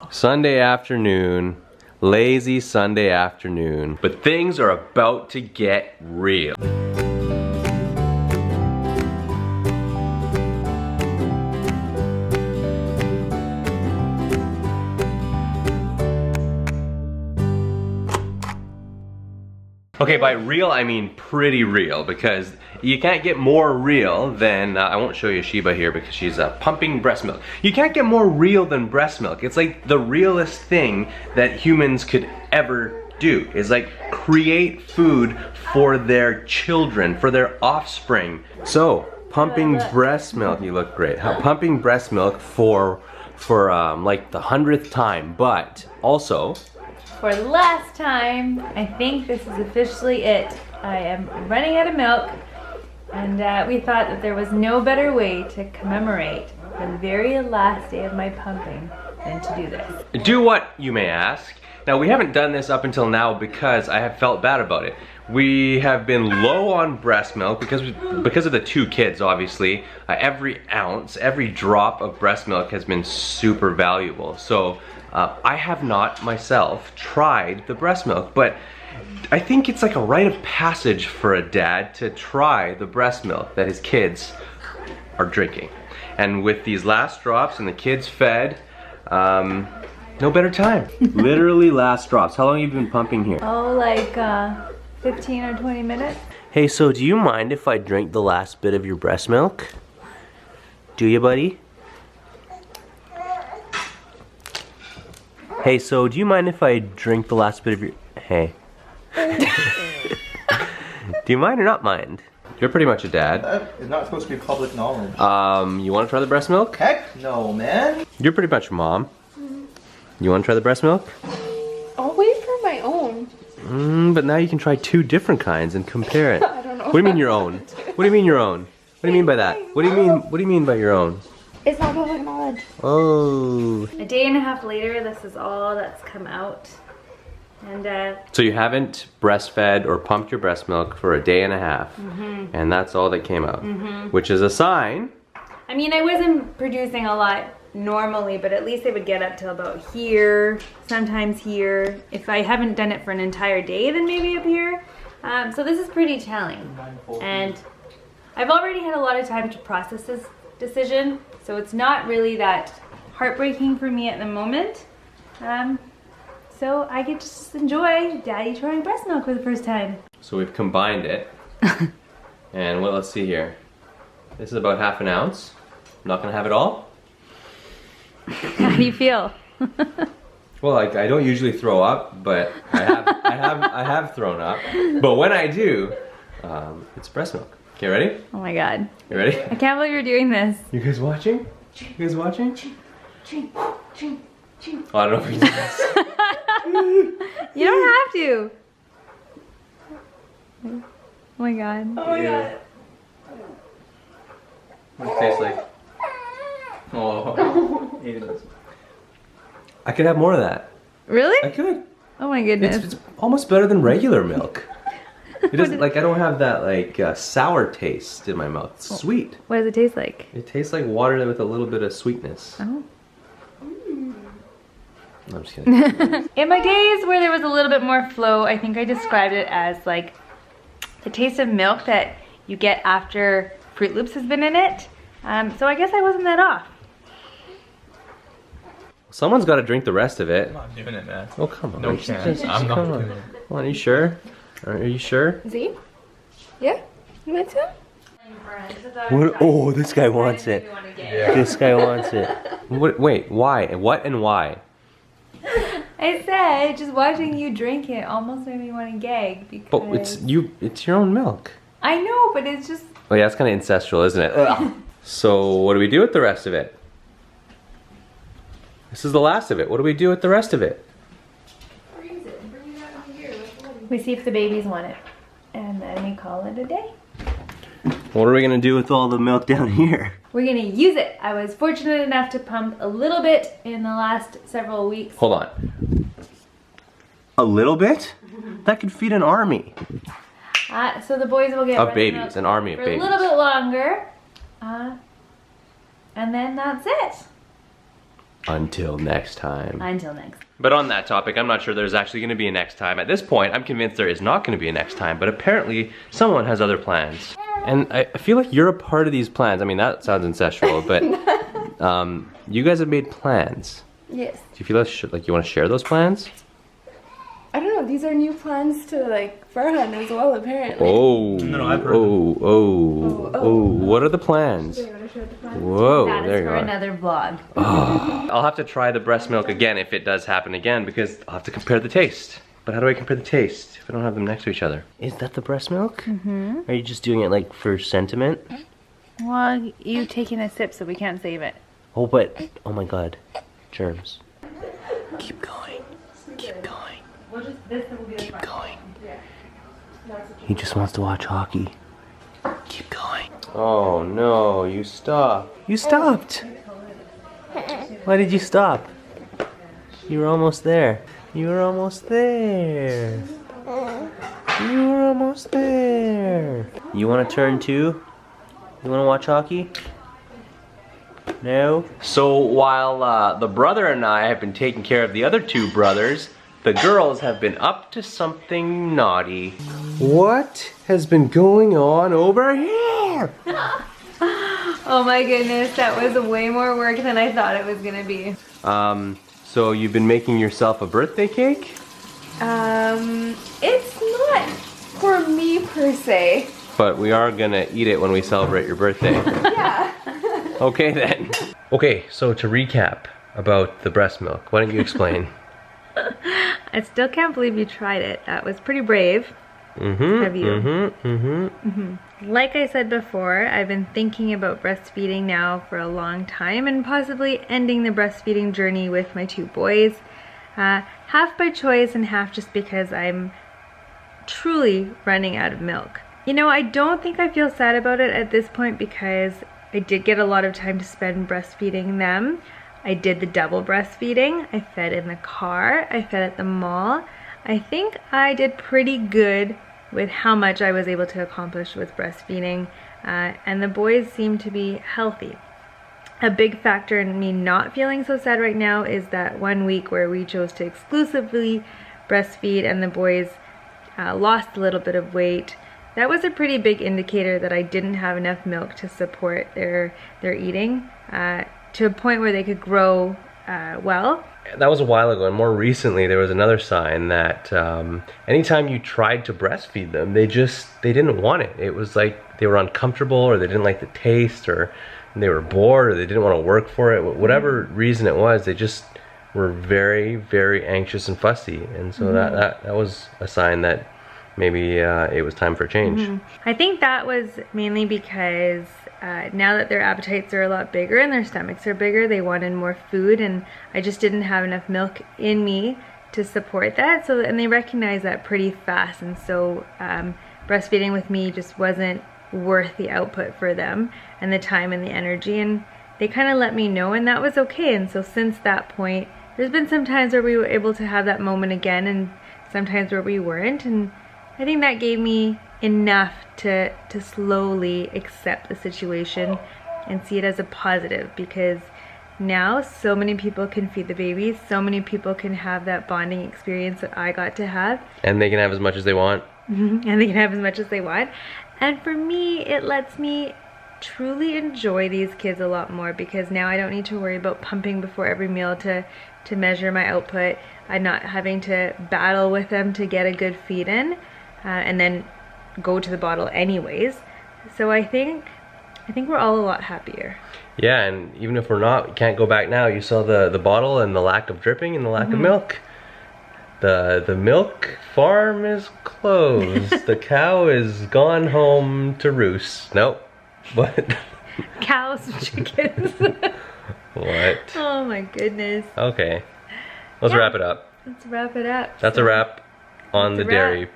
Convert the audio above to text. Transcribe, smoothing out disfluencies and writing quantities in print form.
Sunday afternoon, lazy Sunday afternoon, but things are about to get real. Okay, by real I mean pretty real, because you can't get more real than, I won't show you Sheeba here because she's pumping breast milk. You can't get more real than breast milk. It's like the realest thing that humans could ever do, is like create food for their children, for their offspring. So, pumping breast milk, you look great. Pumping breast milk for like the 100th time, but also, for the last time, I think this is officially it. I am running out of milk, and we thought that there was no better way to commemorate the very last day of my pumping than to do this. Do what, you may ask? Now, we haven't done this up until now because I have felt bad about it. We have been low on breast milk because of the 2 kids, obviously. Every ounce, every drop of breast milk has been super valuable. So I have not myself tried the breast milk, but I think it's like a rite of passage for a dad to try the breast milk that his kids are drinking. And with these last drops and the kids fed, no better time. Literally last drops. How long have you been pumping here? Oh, like 15 or 20 minutes. Hey, so do you mind if I drink the last bit of your breast milk? Do you, buddy? Hey, so do you mind if I drink the last bit of your... Hey. Do you mind or not mind? You're pretty much a dad. It's not supposed to be public knowledge. You want to try the breast milk? Heck no, man. You're pretty much a mom. You want to try the breast milk? I'll wait for my own. But now you can try 2 different kinds and compare it. I don't know. What do you mean your own? What do you mean your own? What do you mean by that? What do you mean by your own? It's not public knowledge. Oh. A day and a half later, this is all that's come out. And so you haven't breastfed or pumped your breast milk for a day and a half. And that's all that came out. Which is a sign. I mean, I wasn't producing a lot normally, but at least I would get up till about here, sometimes here. If I haven't done it for an entire day, then maybe up here. So this is pretty telling. And I've already had a lot of time to process this decision, so it's not really that heartbreaking for me at the moment. So I get to just enjoy Daddy trying breast milk for the first time. So we've combined it. And well, let's see here. This is about half an ounce. I'm not gonna have it all. How do you feel? Well, like, I don't usually throw up, but I have thrown up. But when I do, it's breast milk. Okay, ready? Oh my God. You ready? I can't believe you're doing this. You guys watching? You guys watching? Oh, I don't know if we can do this. You don't have to. Oh my God. Oh my God. What does it taste like? Oh. I could have more of that. Really? I could. Oh my goodness. It's almost better than regular milk. It doesn't, like, I don't have that, like, sour taste in my mouth. It's sweet. What does it taste like? It tastes like water with a little bit of sweetness. Oh. I'm just kidding. In my days where there was a little bit more flow, I think I described it as like the taste of milk that you get after Fruit Loops has been in it. So I guess I wasn't that off. Someone's got to drink the rest of it. I'm not doing it, man. Oh, come on. No chance. I'm not doing it. Come on, are you sure? Are you sure? Z? Yeah? You want some? What? Oh, this guy wants it. Yeah. This guy wants it. What, wait, why? What and why? I said, just watching you drink it almost made me want to gag because... But it's your own milk. I know, but it's just... Oh yeah, it's kind of ancestral, isn't it? So what do we do with the rest of it? This is the last of it. What do we do with the rest of it? Freeze it and bring it out here. We see if the babies want it. And then we call it a day. What are we gonna do with all the milk down here? We're gonna use it. I was fortunate enough to pump a little bit in the last several weeks. Hold on. A little bit? That could feed an army. So the boys will get Of babies, an army of for babies. a little bit longer. And then that's it. Until next time. Until next. But on that topic, I'm not sure there's actually going to be a next time. At this point, I'm convinced there is not going to be a next time, but apparently someone has other plans. And I feel like you're a part of these plans. I mean, that sounds ancestral, but you guys have made plans. Yes. Do you feel like you want to share those plans? I don't know. These are new plans to like Farhan as well, apparently. Oh. No, I've heard them. Oh. What are the plans? Whoa, That there is you for are. another vlog. I'll have to try the breast milk again if it does happen again because I'll have to compare the taste. But how do I compare the taste if I don't have them next to each other? Is that the breast milk? Mm-hmm. Are you just doing it like for sentiment? Well, you taking a sip so we can't save it. Oh, but, oh my god, germs. Keep going, keep going, keep going. He just wants to watch hockey. Keep going. Oh no, you stopped. You stopped. Why did you stop? You were almost there. You were almost there. You were almost there. You want to turn too? You want to watch hockey? No? So while the brother and I have been taking care of the other two brothers, the girls have been up to something naughty. What has been going on over here? Oh my goodness, that was way more work than I thought it was gonna be. So you've been making yourself a birthday cake? It's not for me per se. But we are gonna eat it when we celebrate your birthday. Yeah. Okay then. Okay, so to recap about the breast milk, why don't you explain? I still can't believe you tried it. That was pretty brave of you. Like I said before, I've been thinking about breastfeeding now for a long time and possibly ending the breastfeeding journey with my two boys. Half by choice and half just because I'm truly running out of milk. You know, I don't think I feel sad about it at this point because I did get a lot of time to spend breastfeeding them. I did the double breastfeeding. I fed in the car. I fed at the mall. I think I did pretty good with how much I was able to accomplish with breastfeeding, and the boys seem to be healthy. A big factor in me not feeling so sad right now is that 1 week where we chose to exclusively breastfeed and the boys lost a little bit of weight. That was a pretty big indicator that I didn't have enough milk to support their eating to a point where they could grow well. That was a while ago, and more recently there was another sign that anytime you tried to breastfeed them, they didn't want it. It was like they were uncomfortable, or they didn't like the taste, or they were bored, or they didn't want to work for it. Whatever reason it was, they just were very, very anxious and fussy, and so that was a sign that maybe it was time for a change. I think that was mainly because now that their appetites are a lot bigger and their stomachs are bigger, they wanted more food, and I just didn't have enough milk in me to support that. So, and they recognized that pretty fast, and so breastfeeding with me just wasn't worth the output for them and the time and the energy, and they kind of let me know, and that was okay. And so since that point, there's been some times where we were able to have that moment again, and sometimes where we weren't, and I think that gave me enough to slowly accept the situation and see it as a positive, because now so many people can feed the babies, so many people can have that bonding experience that I got to have. And they can have as much as they want. And they can have as much as they want. And for me, it lets me truly enjoy these kids a lot more, because now I don't need to worry about pumping before every meal to measure my output. I'm not having to battle with them to get a good feed in. And then go to the bottle anyways. So I think we're all a lot happier. Yeah, and even if we're not, we can't go back now. You saw the bottle and the lack of dripping and the lack of milk. The milk farm is closed. The cow is gone home to roost. Nope. What? Cows, chickens. What? Oh my goodness. Okay. Let's wrap it up. Let's wrap it up. That's a wrap on the That's a wrap. dairy.